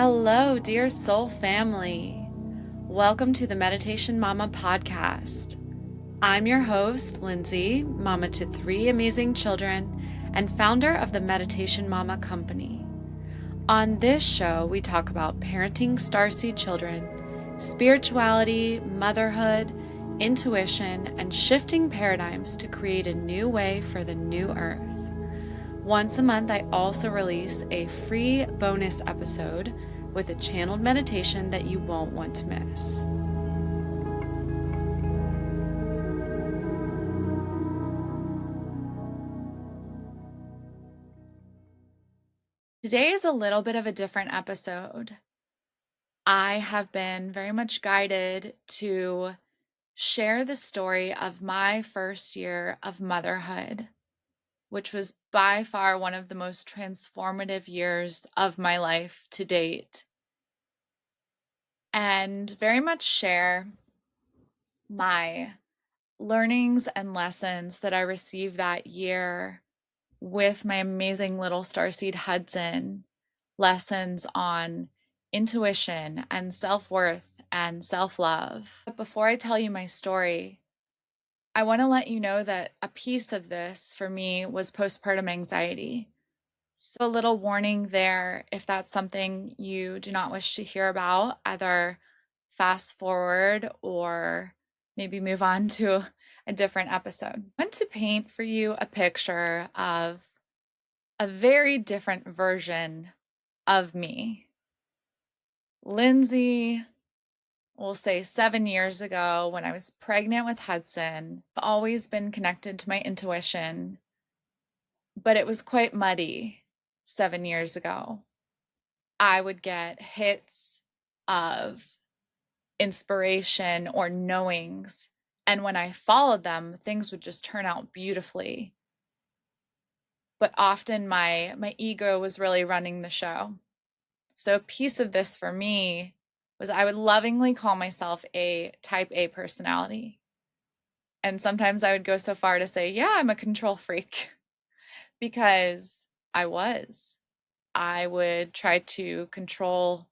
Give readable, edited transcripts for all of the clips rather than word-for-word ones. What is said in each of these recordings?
Hello, dear soul family. Welcome to the Meditation Mama podcast. I'm your host, Lindsay, mama to 3 amazing children and founder of the Meditation Mama Company. On this show, we talk about parenting starseed children, spirituality, motherhood, intuition, and shifting paradigms to create a new way for the new earth. Once a month, I also release a free bonus episode with a channeled meditation that you won't want to miss. Today is a little bit of a different episode. I have been very much guided to share the story of my first year of motherhood, which was by far one of the most transformative years of my life to date, and very much share my learnings and lessons that I received that year with my amazing little starseed Hudson, lessons on intuition and self-worth and self-love. But before I tell you my story, I want to let you know that a piece of this for me was postpartum anxiety. So a little warning there, if that's something you do not wish to hear about, either fast forward or maybe move on to a different episode. I want to paint for you a picture of a very different version of me. Lindsay, we'll say 7 years ago when I was pregnant with Hudson, I've always been connected to my intuition, but it was quite muddy 7 years ago. I would get hits of inspiration or knowings, and when I followed them, things would just turn out beautifully. But often my ego was really running the show. So a piece of this for me was I would lovingly call myself a type A personality. And sometimes I would go so far to say, yeah, I'm a control freak, because I was. I would try to control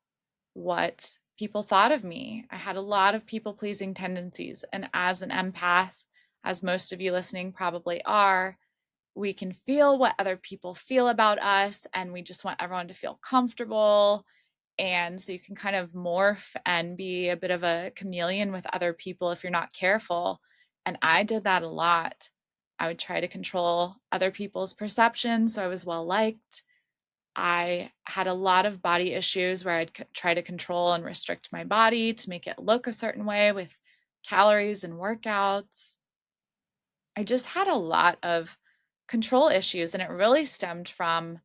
what people thought of me. I had a lot of people-pleasing tendencies. And as an empath, as most of you listening probably are, we can feel what other people feel about us, and we just want everyone to feel comfortable. And so you can kind of morph and be a bit of a chameleon with other people if you're not careful. And I did that a lot. I would try to control other people's perceptions so I was well liked. I had a lot of body issues where I'd try to control and restrict my body to make it look a certain way with calories and workouts. I just had a lot of control issues, and it really stemmed from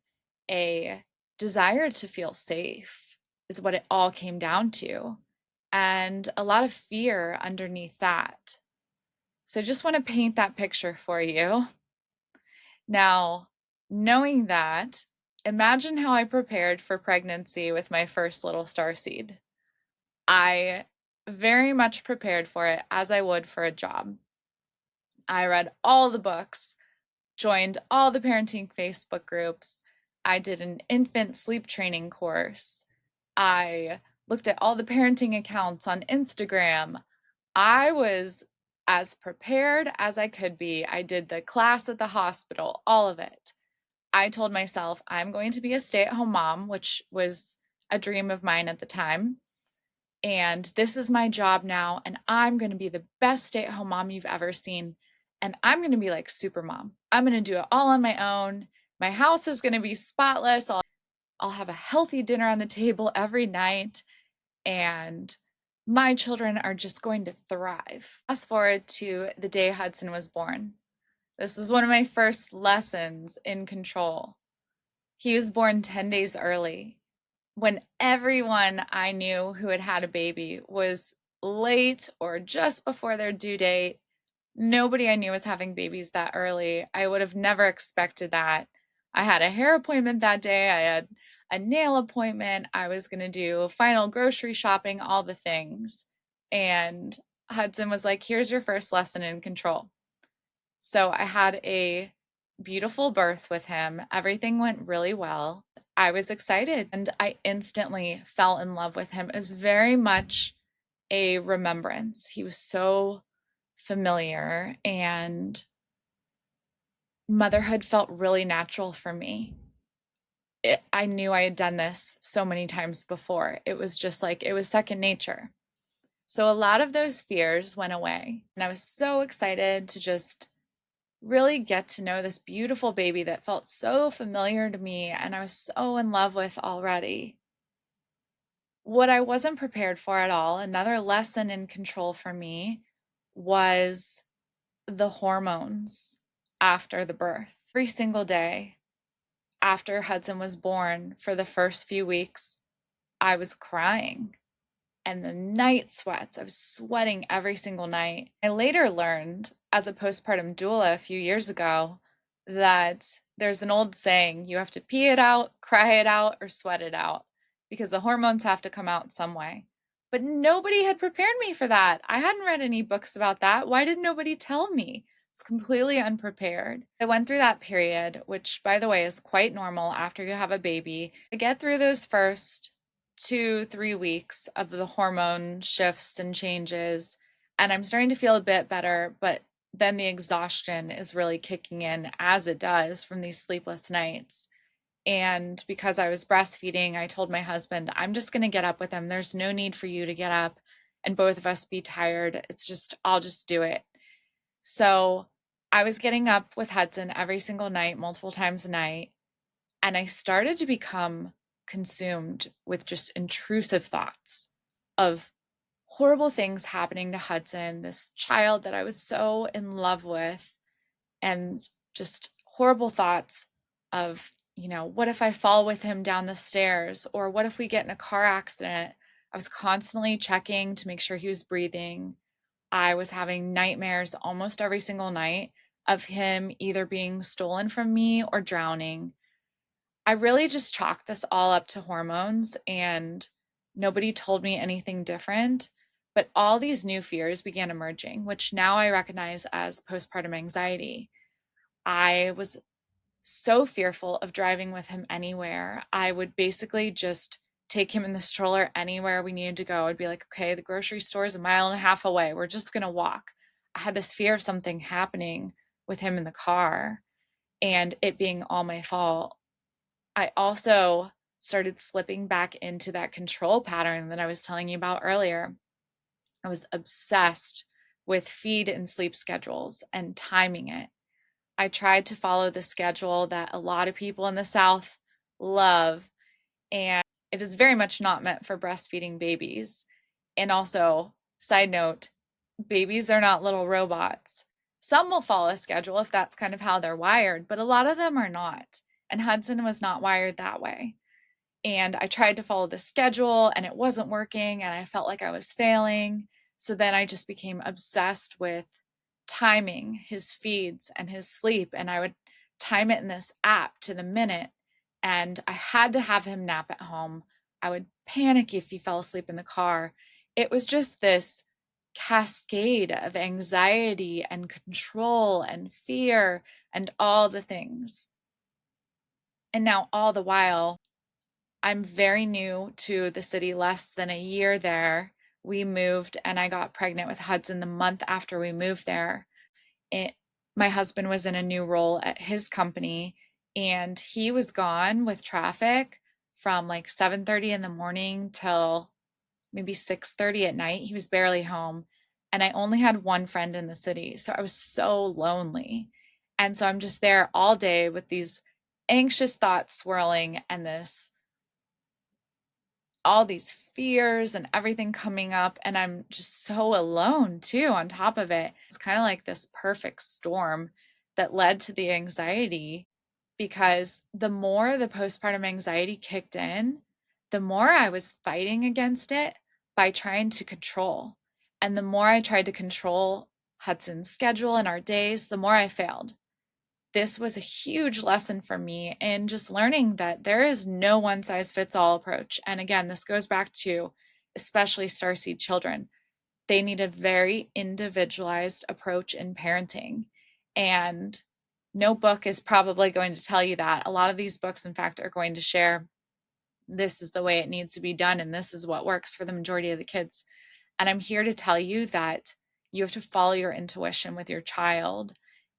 a desire to feel safe, is what it all came down to, and a lot of fear underneath that. So I just want to paint that picture for you. Now, knowing that, imagine how I prepared for pregnancy with my first little starseed. I very much prepared for it as I would for a job. I read all the books, joined all the parenting Facebook groups. I did an infant sleep training course. I looked at all the parenting accounts on Instagram. I was as prepared as I could be. I did the class at the hospital, all of it. I told myself I'm going to be a stay-at-home mom, which was a dream of mine at the time. And this is my job now, and I'm going to be the best stay-at-home mom you've ever seen. And I'm going to be like super mom. I'm going to do it all on my own. My house is going to be spotless. I'll have a healthy dinner on the table every night, and my children are just going to thrive. Fast forward to the day Hudson was born. This was one of my first lessons in control. He was born 10 days early, when everyone I knew who had had a baby was late or just before their due date. Nobody I knew was having babies that early. I would have never expected that. I had a hair appointment that day. I had a nail appointment. I was going to do final grocery shopping, all the things. And Hudson was like, here's your first lesson in control. So I had a beautiful birth with him. Everything went really well. I was excited and I instantly fell in love with him. It was very much a remembrance. He was so familiar, and motherhood felt really natural for me. I knew I had done this so many times before. It was just like, it was second nature. So a lot of those fears went away. And I was so excited to just really get to know this beautiful baby that felt so familiar to me and I was so in love with already. What I wasn't prepared for at all, another lesson in control for me, was the hormones after the birth. Every single day after Hudson was born, for the first few weeks, I was crying. And the night sweats, I was sweating every single night. I later learned as a postpartum doula a few years ago that there's an old saying, you have to pee it out, cry it out, or sweat it out, because the hormones have to come out some way. But nobody had prepared me for that. I hadn't read any books about that. Why did nobody tell me? I was completely unprepared. I went through that period, which, by the way, is quite normal after you have a baby. I get through those first 2-3 weeks of the hormone shifts and changes, and I'm starting to feel a bit better, but then the exhaustion is really kicking in, as it does from these sleepless nights. And because I was breastfeeding, I told my husband, I'm just going to get up with him. There's no need for you to get up and both of us be tired. It's just, I'll just do it. So I was getting up with Hudson every single night, multiple times a night. And I started to become consumed with just intrusive thoughts of horrible things happening to Hudson, this child that I was so in love with, and just horrible thoughts of, what if I fall with him down the stairs? Or what if we get in a car accident? I was constantly checking to make sure he was breathing. I was having nightmares almost every single night of him either being stolen from me or drowning. I really just chalked this all up to hormones, and nobody told me anything different. But all these new fears began emerging, which now I recognize as postpartum anxiety. I was so fearful of driving with him anywhere. I would basically just take him in the stroller anywhere we needed to go. I'd be like, okay, the grocery store is a mile and a half away. We're just going to walk. I had this fear of something happening with him in the car and it being all my fault. I also started slipping back into that control pattern that I was telling you about earlier. I was obsessed with feed and sleep schedules and timing it. I tried to follow the schedule that a lot of people in the South love, and it is very much not meant for breastfeeding babies. And also, side note, babies are not little robots. Some will follow a schedule if that's kind of how they're wired, but a lot of them are not. And Hudson was not wired that way. And I tried to follow the schedule and it wasn't working and I felt like I was failing. So then I just became obsessed with timing his feeds and his sleep, and I would time it in this app to the minute. And I had to have him nap at home. I would panic if he fell asleep in the car. It was just this cascade of anxiety and control and fear and all the things. And now, all the while, I'm very new to the city, less than a year there. We moved and I got pregnant with Hudson the month after we moved there. It, my husband was in a new role at his company and he was gone with traffic from like 7:30 in the morning till maybe 6:30 at night. He was barely home and I only had one friend in the city. So I was so lonely. And so I'm just there all day with these anxious thoughts swirling and this all these fears and everything coming up, and I'm just so alone too on top of it. It's kind of like this perfect storm that led to the anxiety, because the more the postpartum anxiety kicked in, the more I was fighting against it by trying to control. And the more I tried to control Hudson's schedule and our days, the more I failed. This was a huge lesson for me in just learning that there is no one size fits all approach. And again, this goes back to especially starseed children. They need a very individualized approach in parenting. And No book is probably going to tell you that. A lot of these books, in fact, are going to share this is the way it needs to be done, and this is what works for the majority of the kids. And I'm here to tell you that you have to follow your intuition with your child.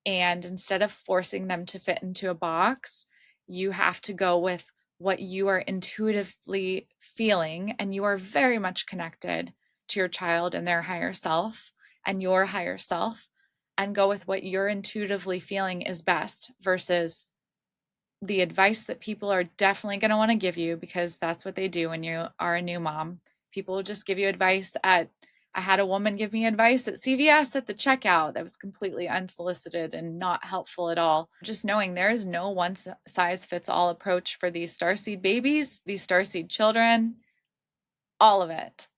And instead of forcing them to fit into a box, you have to go with what you are intuitively feeling. And you are very much connected to your child and their higher self and your higher self, and go with what you're intuitively feeling is best versus the advice that people are definitely going to want to give you, because that's what they do when you are a new mom. People will just give you advice at I had a woman give me advice at CVS at the checkout that was completely unsolicited and not helpful at all. Just knowing there is no one size fits all approach for these starseed babies, these starseed children, all of it.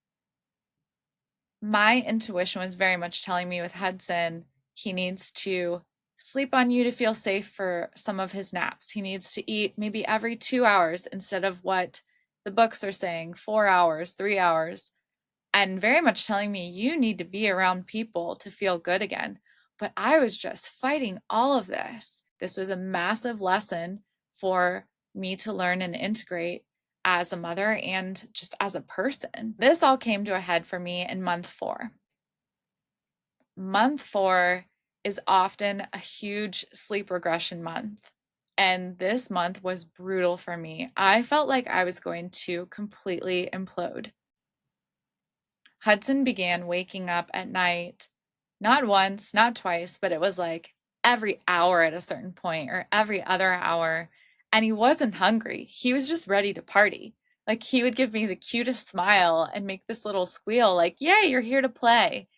My intuition was very much telling me with Hudson, he needs to sleep on you to feel safe for some of his naps. He needs to eat maybe every 2 hours instead of what the books are saying, 4 hours, 3 hours, and very much telling me you need to be around people to feel good again. But I was just fighting all of this. This was a massive lesson for me to learn and integrate as a mother and just as a person. This all came to a head for me in month 4. Month 4 is often a huge sleep regression month. And this month was brutal for me. I felt like I was going to completely implode. Hudson began waking up at night, not once, not twice, but it was like every hour at a certain point or every other hour. And he wasn't hungry. He was just ready to party. Like he would give me the cutest smile and make this little squeal, like, yay, you're here to play.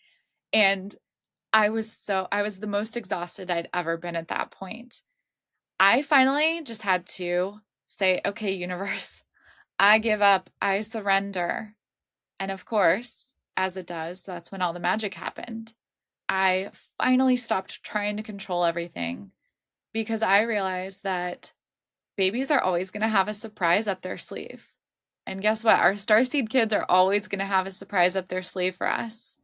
And I was the most exhausted I'd ever been at that point. I finally just had to say, okay, universe, I give up, I surrender. And of course, as it does, that's when all the magic happened. I finally stopped trying to control everything because I realized that babies are always going to have a surprise up their sleeve. And guess what? Our starseed kids are always going to have a surprise up their sleeve for us.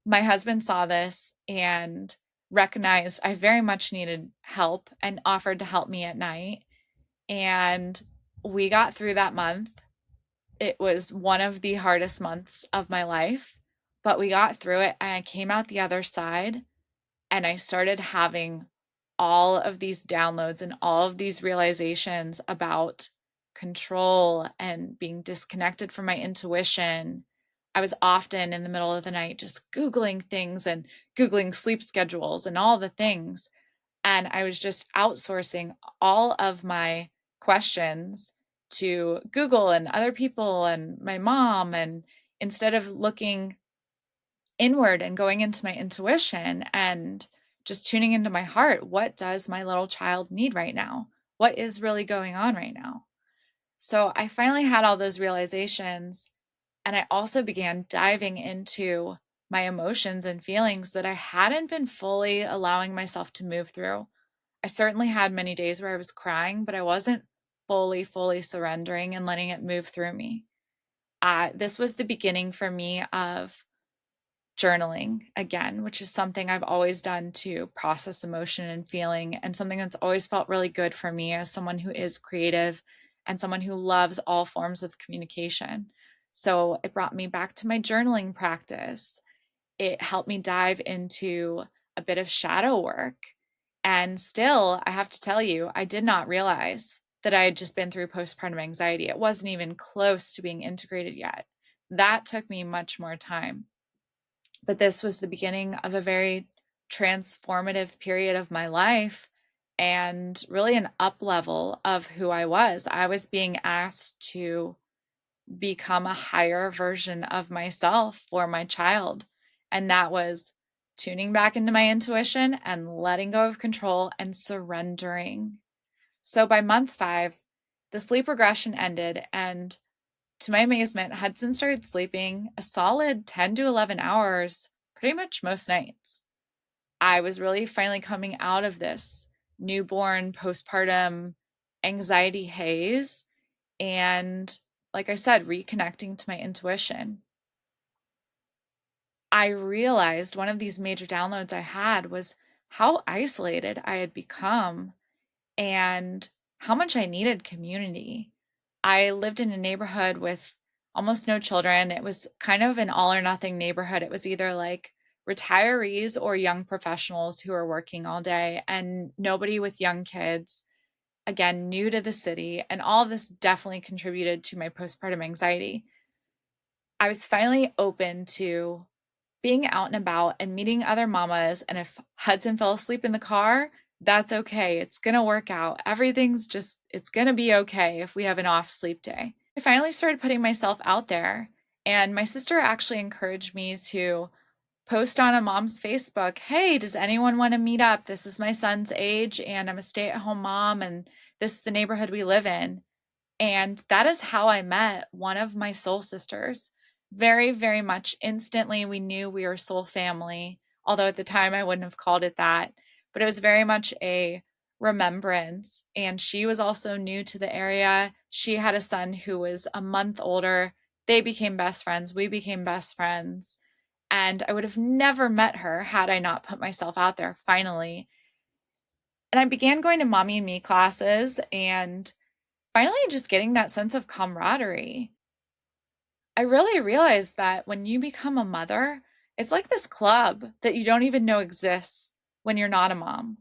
My husband saw this and recognized I very much needed help and offered to help me at night. And we got through that month. It was one of the hardest months of my life, but we got through it and I came out the other side and I started having all of these downloads and all of these realizations about control and being disconnected from my intuition. I was often in the middle of the night just Googling things and Googling sleep schedules and all the things. And I was just outsourcing all of my questions to Google and other people and my mom. And instead of looking inward and going into my intuition and just tuning into my heart, what does my little child need right now? What is really going on right now? So I finally had all those realizations. And I also began diving into my emotions and feelings that I hadn't been fully allowing myself to move through. I certainly had many days where I was crying, but I wasn't fully surrendering and letting it move through me. This was the beginning for me of journaling again, which is something I've always done to process emotion and feeling, and something that's always felt really good for me as someone who is creative and someone who loves all forms of communication. So it brought me back to my journaling practice. It helped me dive into a bit of shadow work. And still, I have to tell you, I did not realize that I had just been through postpartum anxiety. It wasn't even close to being integrated yet. That took me much more time. But this was the beginning of a very transformative period of my life and really an up level of who I was. I was being asked to become a higher version of myself for my child. And that was tuning back into my intuition and letting go of control and surrendering. So by month 5, the sleep regression ended. And to my amazement, Hudson started sleeping a solid 10 to 11 hours pretty much most nights. I was really finally coming out of this newborn postpartum anxiety haze and, like I said, reconnecting to my intuition. I realized one of these major downloads I had was how isolated I had become and how much I needed community. I lived in a neighborhood with almost no children. It was kind of an all or nothing neighborhood. It was either like retirees or young professionals who are working all day and nobody with young kids. Again, new to the city. And all of this definitely contributed to my postpartum anxiety. I was finally open to being out and about and meeting other mamas. And if Hudson fell asleep in the car, that's okay. It's going to work out. It's going to be okay if we have an off sleep day. I finally started putting myself out there. And my sister actually encouraged me to post on a mom's Facebook, hey, does anyone want to meet up? This is my son's age, and I'm a stay at home mom, and this is the neighborhood we live in. And that is how I met one of my soul sisters. Very, very much instantly, we knew we were soul family, although at the time I wouldn't have called it that. But it was very much a remembrance. And she was also new to the area. She had a son who was a month older. They became best friends. We became best friends. And I would have never met her had I not put myself out there finally. And I began going to mommy and me classes and finally just getting that sense of camaraderie. I really realized that when you become a mother, it's like this club that you don't even know exists when you're not a mom.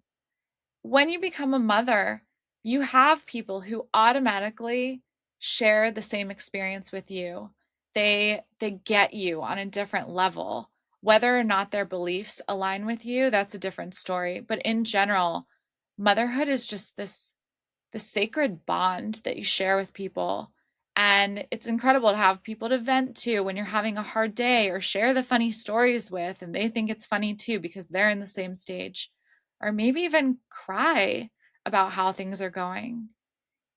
When you become a mother, you have people who automatically share the same experience with you. They get you on a different level. Whether or not their beliefs align with you, that's a different story. But in general, motherhood is just this the sacred bond that you share with people. And it's incredible to have people to vent to when you're having a hard day or share the funny stories with, and they think it's funny too because they're in the same stage. Or maybe even cry about how things are going.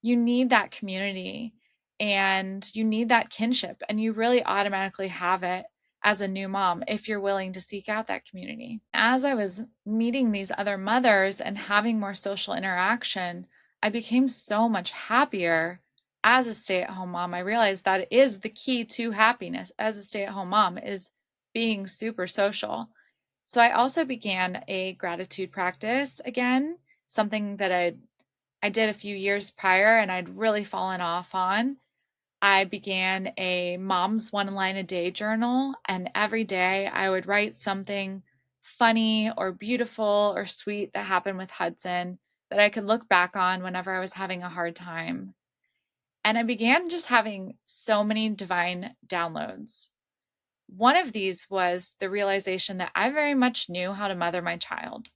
You need that community and you need that kinship, and you really automatically have it as a new mom if you're willing to seek out that community. As I was meeting these other mothers and having more social interaction, I became so much happier as a stay-at-home mom. I realized that is the key to happiness as a stay-at-home mom is being super social. So I also began a gratitude practice again, something that I did a few years prior and I'd really fallen off on. I began a mom's one line a day journal, and every day I would write something funny or beautiful or sweet that happened with Hudson that I could look back on whenever I was having a hard time. And I began just having so many divine downloads. One of these was the realization that I very much knew how to mother my child.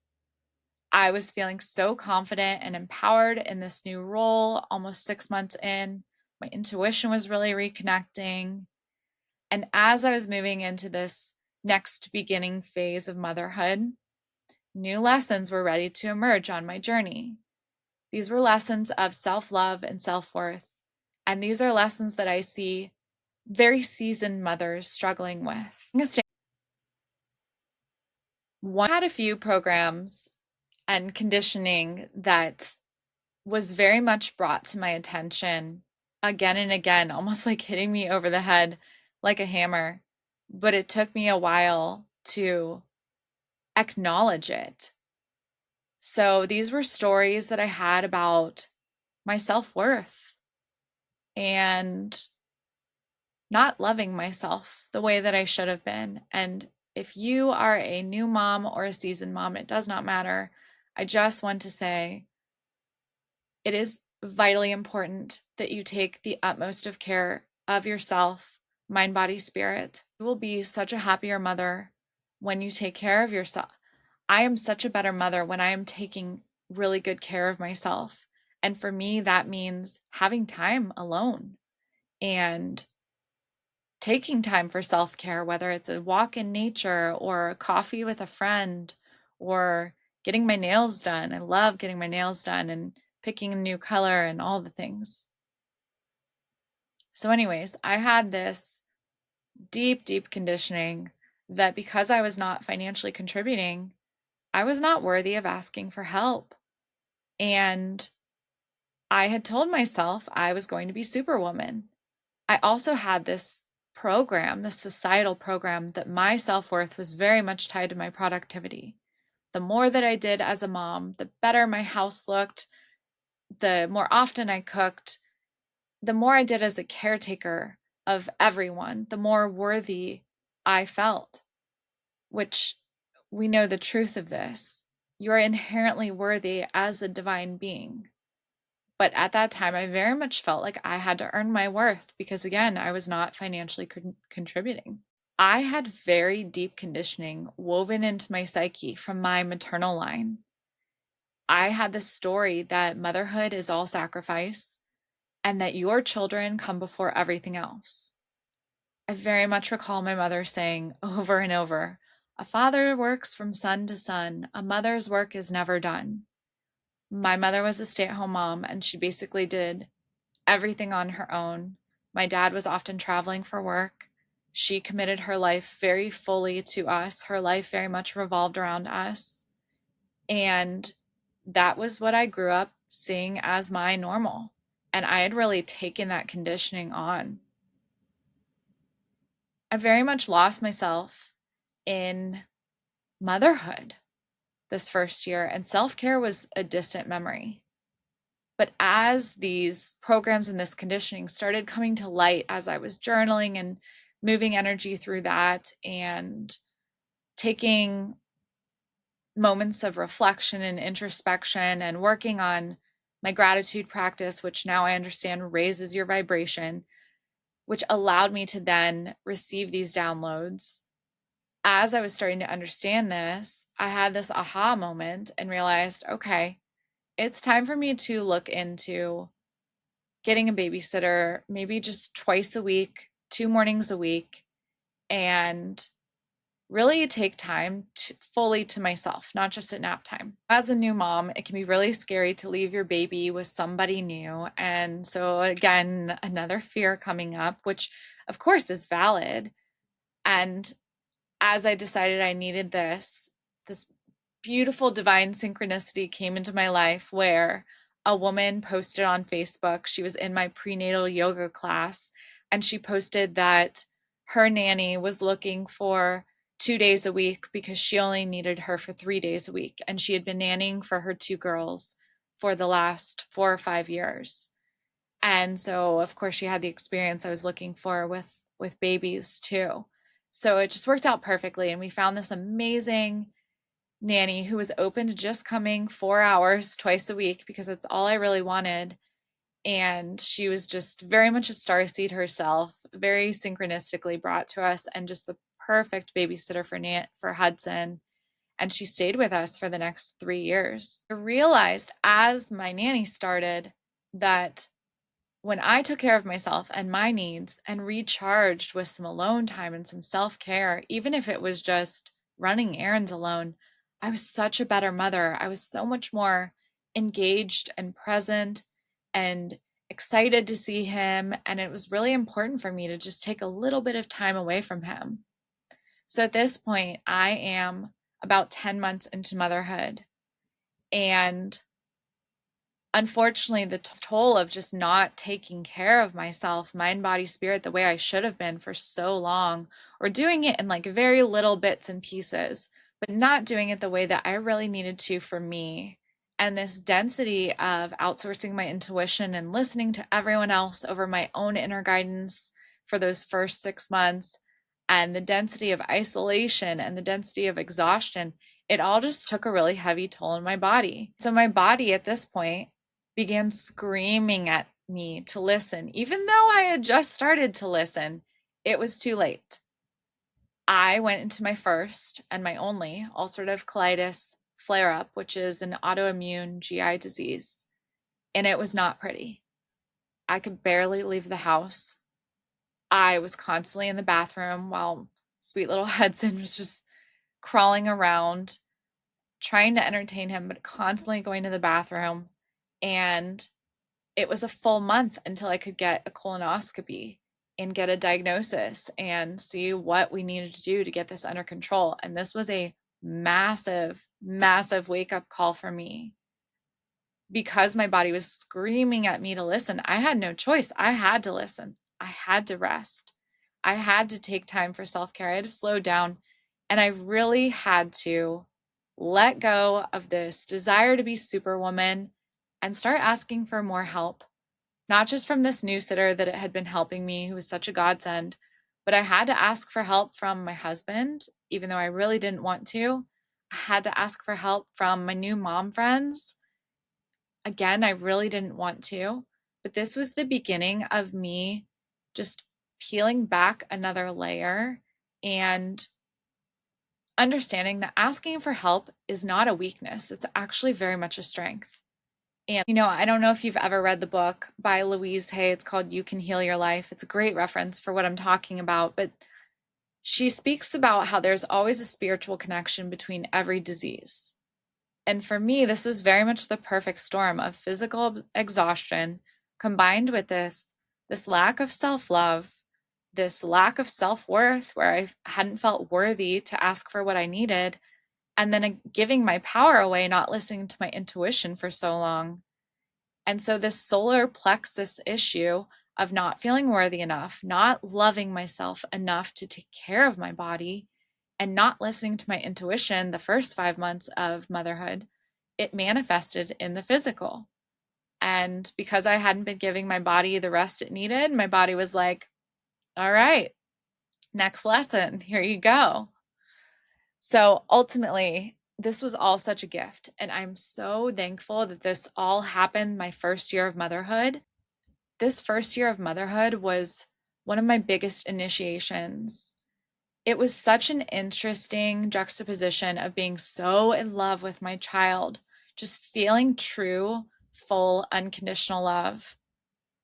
I was feeling so confident and empowered in this new role almost 6 months in. My intuition was really reconnecting. And as I was moving into this next beginning phase of motherhood, new lessons were ready to emerge on my journey. These were lessons of self love and self worth. And these are lessons that I see very seasoned mothers struggling with. One had a few programs and conditioning that was very much brought to my attention again and again, almost like hitting me over the head like a hammer. But it took me a while to acknowledge it. So these were stories that I had about my self worth and not loving myself the way that I should have been. And if you are a new mom or a seasoned mom, it does not matter. I just want to say it is vitally important that you take the utmost of care of yourself, mind, body, spirit. You will be such a happier mother when you take care of yourself. I am such a better mother when I am taking really good care of myself. And for me, that means having time alone and taking time for self care, whether it's a walk in nature or a coffee with a friend or getting my nails done. I love getting my nails done and picking a new color and all the things. So, anyways, I had this deep, deep conditioning that because I was not financially contributing, I was not worthy of asking for help. And I had told myself I was going to be Superwoman. I also had this program, this societal program, that my self worth was very much tied to my productivity. The more that I did as a mom, the better my house looked, the more often I cooked, the more I did as a caretaker of everyone, the more worthy I felt, which we know the truth of this. You are inherently worthy as a divine being. But at that time, I very much felt like I had to earn my worth because, again, I was not financially contributing. I had very deep conditioning woven into my psyche from my maternal line. I had this story that motherhood is all sacrifice and that your children come before everything else. I very much recall my mother saying over and over, "A father works from sun to sun. A mother's work is never done." My mother was a stay-at-home mom, and she basically did everything on her own. My dad was often traveling for work. She committed her life very fully to us. Her life very much revolved around us. And that was what I grew up seeing as my normal. And I had really taken that conditioning on. I very much lost myself in motherhood this first year, and self care was a distant memory. But as these programs and this conditioning started coming to light, as I was journaling and moving energy through that and taking moments of reflection and introspection and working on my gratitude practice, which now I understand raises your vibration, which allowed me to then receive these downloads. As I was starting to understand this, I had this aha moment and realized, okay, it's time for me to look into getting a babysitter, maybe just twice a week, 2 mornings a week, and really take time fully to myself, not just at nap time. As a new mom, it can be really scary to leave your baby with somebody new. And so, again, another fear coming up, which of course is valid. And as I decided I needed this beautiful divine synchronicity came into my life where a woman posted on Facebook. She was in my prenatal yoga class, and she posted that her nanny was looking for 2 days a week because she only needed her for 3 days a week. And she had been nannying for her two girls for the last 4 or 5 years. And so, of course, she had the experience I was looking for with babies too. So it just worked out perfectly. And we found this amazing nanny who was open to just coming 4 hours twice a week because that's all I really wanted. And she was just very much a starseed herself, very synchronistically brought to us, and just the perfect babysitter for Hudson. And she stayed with us for the next 3 years. I realized as my nanny started that when I took care of myself and my needs and recharged with some alone time and some self care, even if it was just running errands alone, I was such a better mother. I was so much more engaged and present and excited to see him. And it was really important for me to just take a little bit of time away from him. So at this point, I am about 10 months into motherhood. And unfortunately, the toll of just not taking care of myself, mind, body, spirit, the way I should have been for so long, or doing it in like very little bits and pieces, but not doing it the way that I really needed to for me. And this density of outsourcing my intuition and listening to everyone else over my own inner guidance for those first 6 months, and the density of isolation and the density of exhaustion, it all just took a really heavy toll on my body. So my body at this point began screaming at me to listen. Even though I had just started to listen, it was too late. I went into my first and my only ulcerative colitis flare up, which is an autoimmune GI disease, and it was not pretty. I could barely leave the house. I was constantly in the bathroom while sweet little Hudson was just crawling around, trying to entertain him, but constantly going to the bathroom. And it was a full month until I could get a colonoscopy and get a diagnosis and see what we needed to do to get this under control. And this was a massive, massive wake up call for me because my body was screaming at me to listen. I had no choice. I had to listen. I had to rest. I had to take time for self care. I had to slow down. And I really had to let go of this desire to be superwoman and start asking for more help. Not just from this new sitter that it had been helping me, who was such a godsend, but I had to ask for help from my husband, even though I really didn't want to. I had to ask for help from my new mom friends. Again, I really didn't want to, but this was the beginning of me just peeling back another layer and understanding that asking for help is not a weakness. It's actually very much a strength. And, I don't know if you've ever read the book by Louise Hay. It's called You Can Heal Your Life. It's a great reference for what I'm talking about. But she speaks about how there's always a spiritual connection between every disease. And for me, this was very much the perfect storm of physical exhaustion combined with this lack of self-love, this lack of self-worth where I hadn't felt worthy to ask for what I needed, and then giving my power away, not listening to my intuition for so long. And so this solar plexus issue of not feeling worthy enough, not loving myself enough to take care of my body, and not listening to my intuition the first 5 months of motherhood, it manifested in the physical. And because I hadn't been giving my body the rest it needed, my body was like, all right, next lesson, here you go. So ultimately, this was all such a gift. And I'm so thankful that this all happened my first year of motherhood. This first year of motherhood was one of my biggest initiations. It was such an interesting juxtaposition of being so in love with my child, just feeling true, full, unconditional love,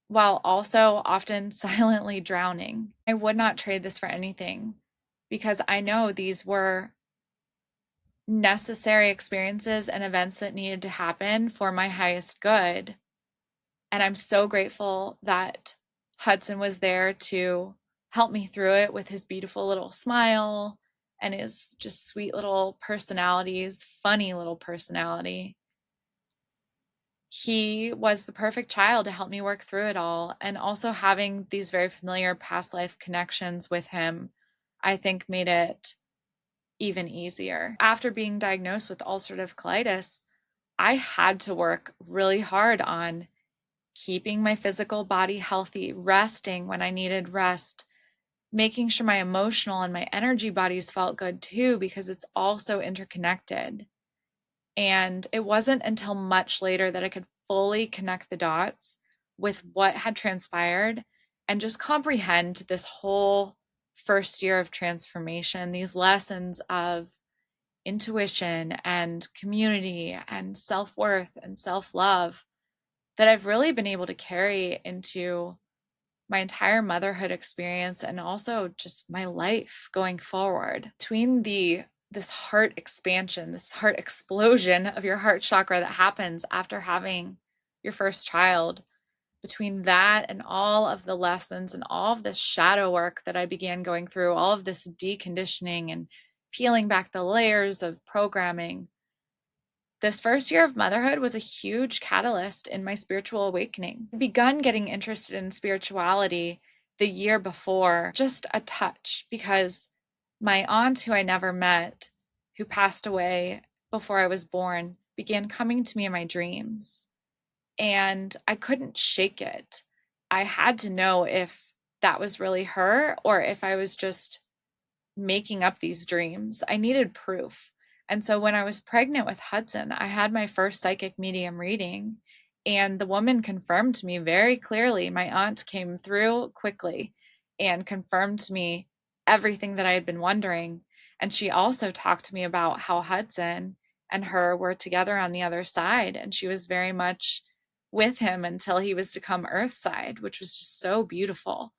while also often silently drowning. I would not trade this for anything because I know these were necessary experiences and events that needed to happen for my highest good. And I'm so grateful that Hudson was there to help me through it with his beautiful little smile and his just sweet little personalities, funny little personality. He was the perfect child to help me work through it all. And also having these very familiar past life connections with him, I think made it even easier. After being diagnosed with ulcerative colitis, I had to work really hard on keeping my physical body healthy, resting when I needed rest, making sure my emotional and my energy bodies felt good too, because it's all so interconnected. And it wasn't until much later that I could fully connect the dots with what had transpired and just comprehend this whole first year of transformation, these lessons of intuition and community and self-worth and self-love that I've really been able to carry into my entire motherhood experience and also just my life going forward. Between this heart expansion, this heart explosion of your heart chakra that happens after having your first child, between that and all of the lessons and all of this shadow work that I began going through, all of this deconditioning and peeling back the layers of programming, this first year of motherhood was a huge catalyst in my spiritual awakening. I'd begun getting interested in spirituality the year before, just a touch, because my aunt, who I never met, who passed away before I was born, began coming to me in my dreams. And I couldn't shake it. I had to know if that was really her or if I was just making up these dreams. I needed proof. And so when I was pregnant with Hudson, I had my first psychic medium reading, and the woman confirmed to me very clearly. My aunt came through quickly and confirmed to me everything that I had been wondering. And she also talked to me about how Hudson and her were together on the other side. And she was very much with him until he was to come Earthside, which was just so beautiful.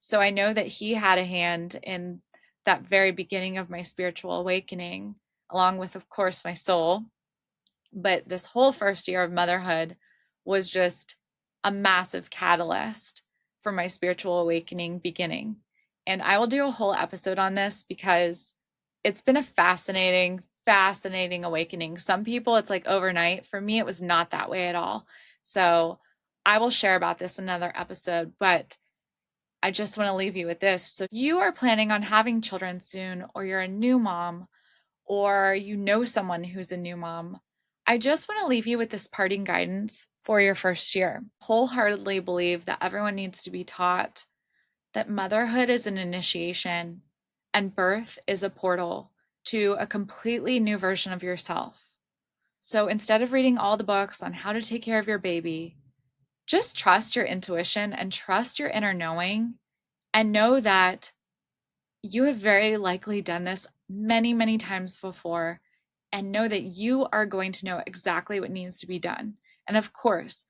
So I know that he had a hand in that very beginning of my spiritual awakening, along with, of course, my soul. But this whole first year of motherhood was just a massive catalyst for my spiritual awakening beginning. And I will do a whole episode on this because it's been a fascinating, fascinating awakening. Some people, it's like overnight. For me, it was not that way at all. So I will share about this in another episode, but I just want to leave you with this. So if you are planning on having children soon, or you're a new mom, or you know someone who's a new mom, I just want to leave you with this parting guidance for your first year. Wholeheartedly believe that everyone needs to be taught that motherhood is an initiation and birth is a portal to a completely new version of yourself. So instead of reading all the books on how to take care of your baby, just trust your intuition and trust your inner knowing, and know that you have very likely done this many, many times before, and know that you are going to know exactly what needs to be done. And of course,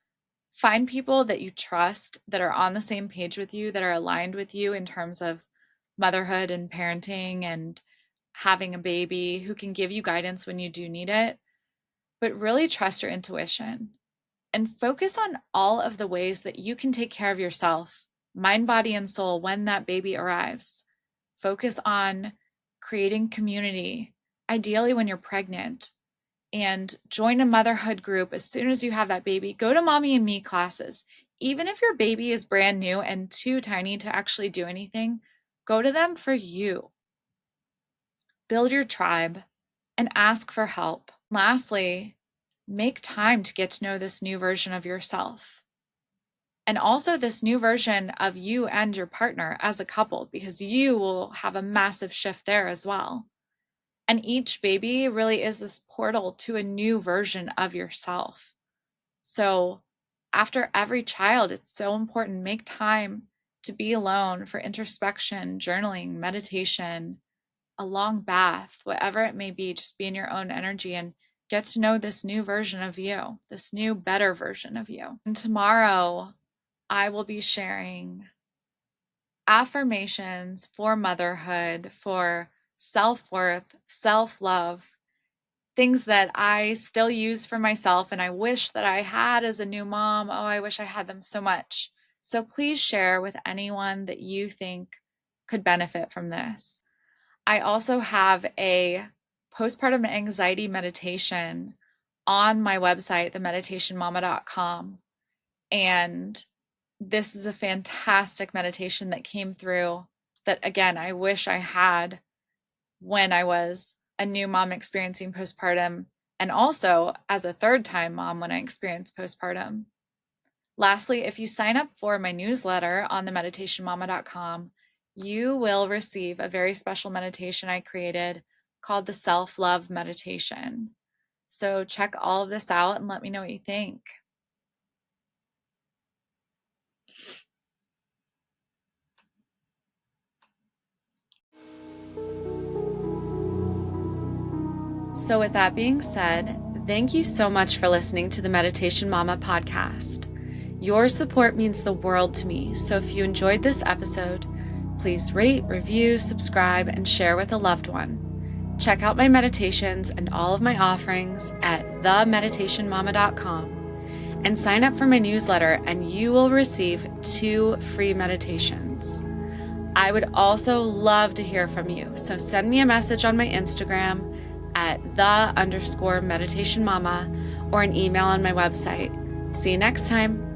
find people that you trust, that are on the same page with you, that are aligned with you in terms of motherhood and parenting and having a baby, who can give you guidance when you do need it. But really trust your intuition and focus on all of the ways that you can take care of yourself, mind, body, and soul, when that baby arrives. Focus on creating community, ideally when you're pregnant, and join a motherhood group as soon as you have that baby. Go to Mommy and Me classes. Even if your baby is brand new and too tiny to actually do anything, go to them for you. Build your tribe and ask for help. Lastly, make time to get to know this new version of yourself. And also this new version of you and your partner as a couple, because you will have a massive shift there as well. And each baby really is this portal to a new version of yourself. So after every child, it's so important, make time to be alone for introspection, journaling, meditation, a long bath, whatever it may be. Just be in your own energy and get to know this new version of you, this new, better version of you. And tomorrow, I will be sharing affirmations for motherhood, for self-worth, self-love, things that I still use for myself and I wish that I had as a new mom. Oh, I wish I had them so much. So please share with anyone that you think could benefit from this. I also have a postpartum anxiety meditation on my website, themeditationmama.com. And this is a fantastic meditation that came through that, again, I wish I had when I was a new mom experiencing postpartum, and also as a third-time mom when I experienced postpartum. Lastly, if you sign up for my newsletter on themeditationmama.com, you will receive a very special meditation I created called the Self-Love Meditation. So check all of this out and let me know what you think. So with that being said, thank you so much for listening to the Meditation Mama podcast. Your support means the world to me. So if you enjoyed this episode, please rate, review, subscribe, and share with a loved one. Check out my meditations and all of my offerings at themeditationmama.com and sign up for my newsletter and you will receive 2 free meditations. I would also love to hear from you. So send me a message on my Instagram at @the_meditationmama or an email on my website. See you next time.